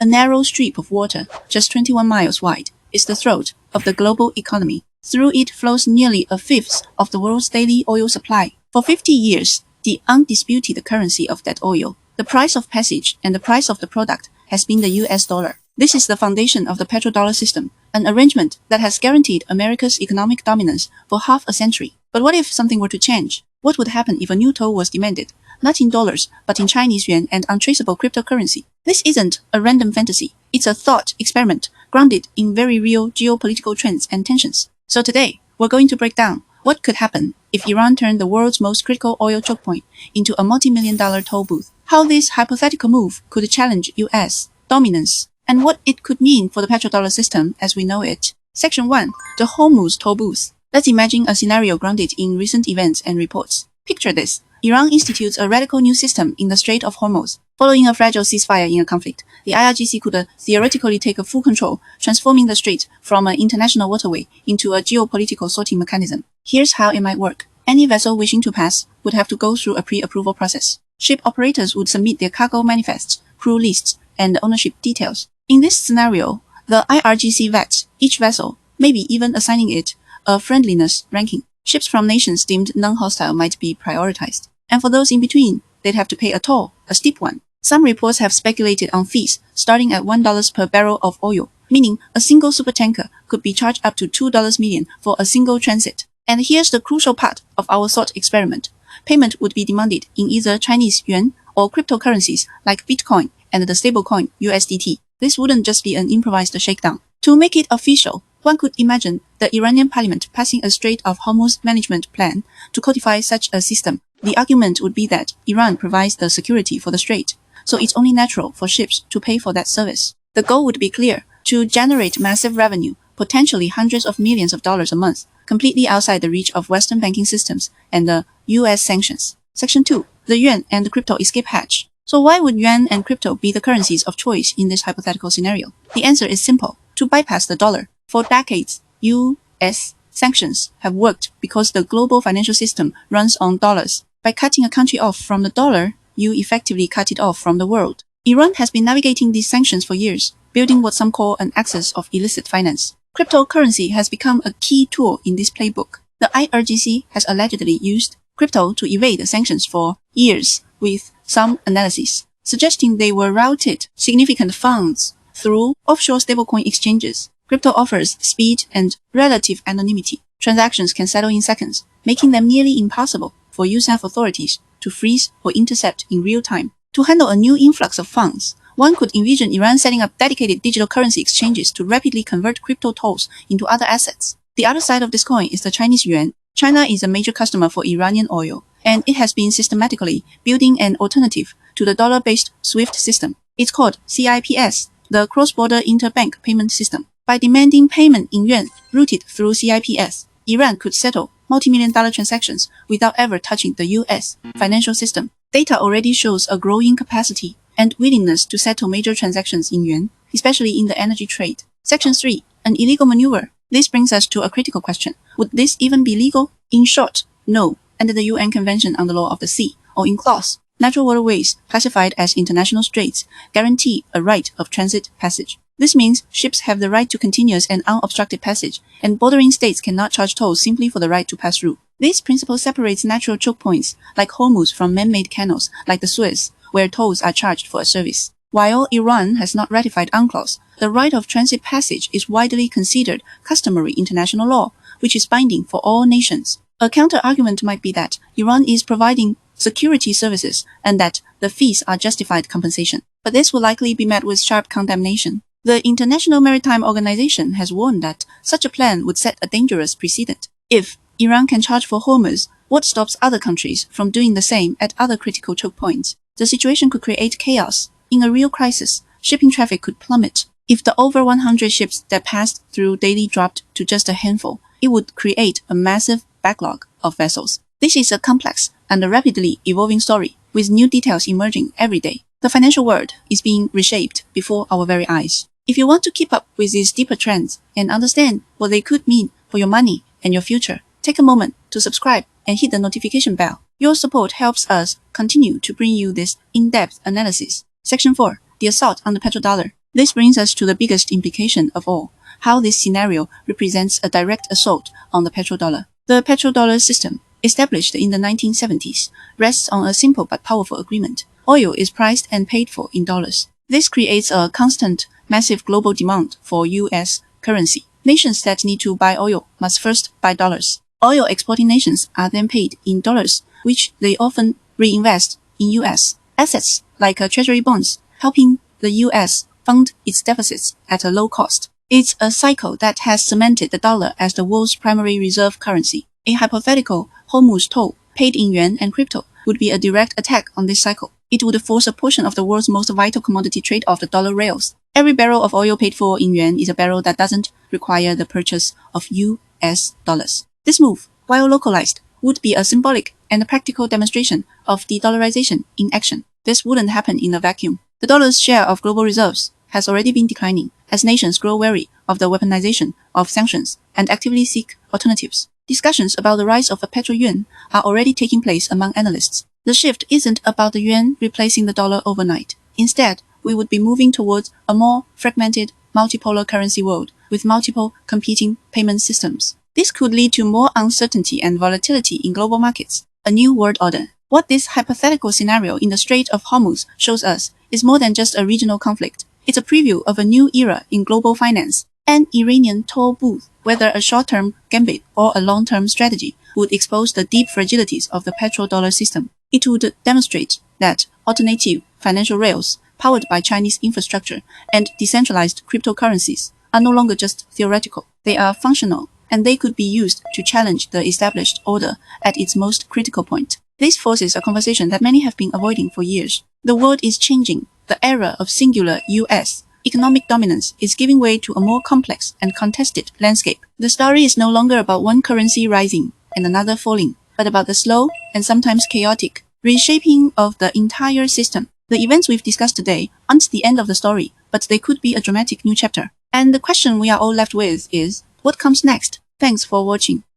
a narrow strip of water, just 21 miles wide, is the throat of the global economy. Through it flows nearly a fifth of the world's daily oil supply. For 50 years, the undisputed currency of that oil, the price of passage and the price of the product, has been the US dollar. This is the foundation of the petrodollar system, an arrangement that has guaranteed America's economic dominance for half a century. But what if something were to change? What would happen if a new toll was demanded, not in dollars, but in Chinese yuan and untraceable cryptocurrency? This isn't a random fantasy. It's a thought experiment grounded in very real geopolitical trends and tensions. So today, we're going to break down what could happen if Iran turned the world's most critical oil choke point into a multi-million-dollar toll booth, how this hypothetical move could challenge US dominance, and what it could mean for the petrodollar system as we know it. Section 1. The Hormuz toll booth. Let's imagine a scenario grounded in recent events and reports. Picture this. Iran institutes a radical new system in the Strait of Hormuz. Following a fragile ceasefire in a conflict, the IRGC could theoretically take full control, transforming the strait from an international waterway into a geopolitical sorting mechanism. Here's how it might work. Any vessel wishing to pass would have to go through a pre-approval process. Ship operators would submit their cargo manifests, crew lists, and ownership details. In this scenario, the IRGC vets each vessel, maybe even assigning it a friendliness ranking. Ships from nations deemed non-hostile might be prioritized. And for those in between, they'd have to pay a toll, a steep one. Some reports have speculated on fees starting at $1 per barrel of oil, meaning a single supertanker could be charged up to $2 million for a single transit. And here's the crucial part of our thought experiment. Payment would be demanded in either Chinese yuan or cryptocurrencies like Bitcoin and the stablecoin USDT. This wouldn't just be an improvised shakedown. To make it official, one could imagine the Iranian parliament passing a Strait of Hormuz management plan to codify such a system. The argument would be that Iran provides the security for the strait, so it's only natural for ships to pay for that service. The goal would be clear: to generate massive revenue, potentially hundreds of millions of dollars a month, completely outside the reach of Western banking systems and the US sanctions. Section 2. The yuan and crypto escape hatch. So why would yuan and crypto be the currencies of choice in this hypothetical scenario? The answer is simple: to bypass the dollar. For decades, US sanctions have worked because the global financial system runs on dollars. By cutting a country off from the dollar, you effectively cut it off from the world. Iran has been navigating these sanctions for years, building what some call an axis of illicit finance. Cryptocurrency has become a key tool in this playbook. The IRGC has allegedly used crypto to evade the sanctions for years, with some analysis suggesting they were routed significant funds through offshore stablecoin exchanges. Crypto offers speed and relative anonymity. Transactions can settle in seconds, making them nearly impossible for USAF authorities to freeze or intercept in real time. To handle a new influx of funds, one could envision Iran setting up dedicated digital currency exchanges to rapidly convert crypto tolls into other assets. The other side of this coin is the Chinese yuan. China is a major customer for Iranian oil, and it has been systematically building an alternative to the dollar-based SWIFT system. It's called CIPS, the Cross-Border Interbank Payment System. By demanding payment in yuan routed through CIPS, Iran could settle multi-million-dollar transactions without ever touching the US financial system. Data already shows a growing capacity and willingness to settle major transactions in yuan, especially in the energy trade. Section 3. An illegal maneuver. This brings us to a critical question. Would this even be legal? In short, no, under the UN Convention on the Law of the Sea, or in clause, natural waterways classified as international straits guarantee a right of transit passage. This means ships have the right to continuous and unobstructed passage, and bordering states cannot charge tolls simply for the right to pass through. This principle separates natural choke points like Hormuz from man-made canals like the Suez, where tolls are charged for a service. While Iran has not ratified UNCLOS, the right of transit passage is widely considered customary international law, which is binding for all nations. A counter-argument might be that Iran is providing security services and that the fees are justified compensation. But this will likely be met with sharp condemnation. The International Maritime Organization has warned that such a plan would set a dangerous precedent. If Iran can charge for Hormuz, what stops other countries from doing the same at other critical choke points? The situation could create chaos. In a real crisis, shipping traffic could plummet. If the over 100 ships that passed through daily dropped to just a handful, it would create a massive backlog of vessels. This is a complex and a rapidly evolving story, with new details emerging every day. The financial world is being reshaped before our very eyes. If you want to keep up with these deeper trends and understand what they could mean for your money and your future, take a moment to subscribe and hit the notification bell. Your support helps us continue to bring you this in-depth analysis. Section 4. The assault on the petrodollar. This brings us to the biggest implication of all, how this scenario represents a direct assault on the petrodollar. The petrodollar system, established in the 1970s, rests on a simple but powerful agreement. Oil is priced and paid for in dollars. This creates a constant, massive global demand for U.S. currency. Nations that need to buy oil must first buy dollars. Oil exporting nations are then paid in dollars, which they often reinvest in U.S. assets like treasury bonds, helping the U.S. fund its deficits at a low cost. It's a cycle that has cemented the dollar as the world's primary reserve currency. A hypothetical Hormuz toll paid in yuan and crypto would be a direct attack on this cycle. It would force a portion of the world's most vital commodity trade off the dollar rails. Every barrel of oil paid for in yuan is a barrel that doesn't require the purchase of U.S. dollars. This move, while localized, would be a symbolic and a practical demonstration of de-dollarization in action. This wouldn't happen in a vacuum. The dollar's share of global reserves has already been declining as nations grow wary of the weaponization of sanctions and actively seek alternatives. Discussions about the rise of a petro-yuan are already taking place among analysts. The shift isn't about the yuan replacing the dollar overnight. Instead, we would be moving towards a more fragmented, multipolar currency world with multiple competing payment systems. This could lead to more uncertainty and volatility in global markets, a new world order. What this hypothetical scenario in the Strait of Hormuz shows us is more than just a regional conflict. It's a preview of a new era in global finance. An Iranian toll booth, whether a short-term gambit or a long-term strategy, would expose the deep fragilities of the petrodollar system. It would demonstrate that alternative financial rails, powered by Chinese infrastructure and decentralized cryptocurrencies, are no longer just theoretical. They are functional, and they could be used to challenge the established order at its most critical point. This forces a conversation that many have been avoiding for years. The world is changing. The era of singular U.S. economic dominance is giving way to a more complex and contested landscape. The story is no longer about one currency rising and another falling, but about the slow and sometimes chaotic reshaping of the entire system. The events we've discussed today aren't the end of the story, but they could be a dramatic new chapter. And the question we are all left with is, what comes next? Thanks for watching.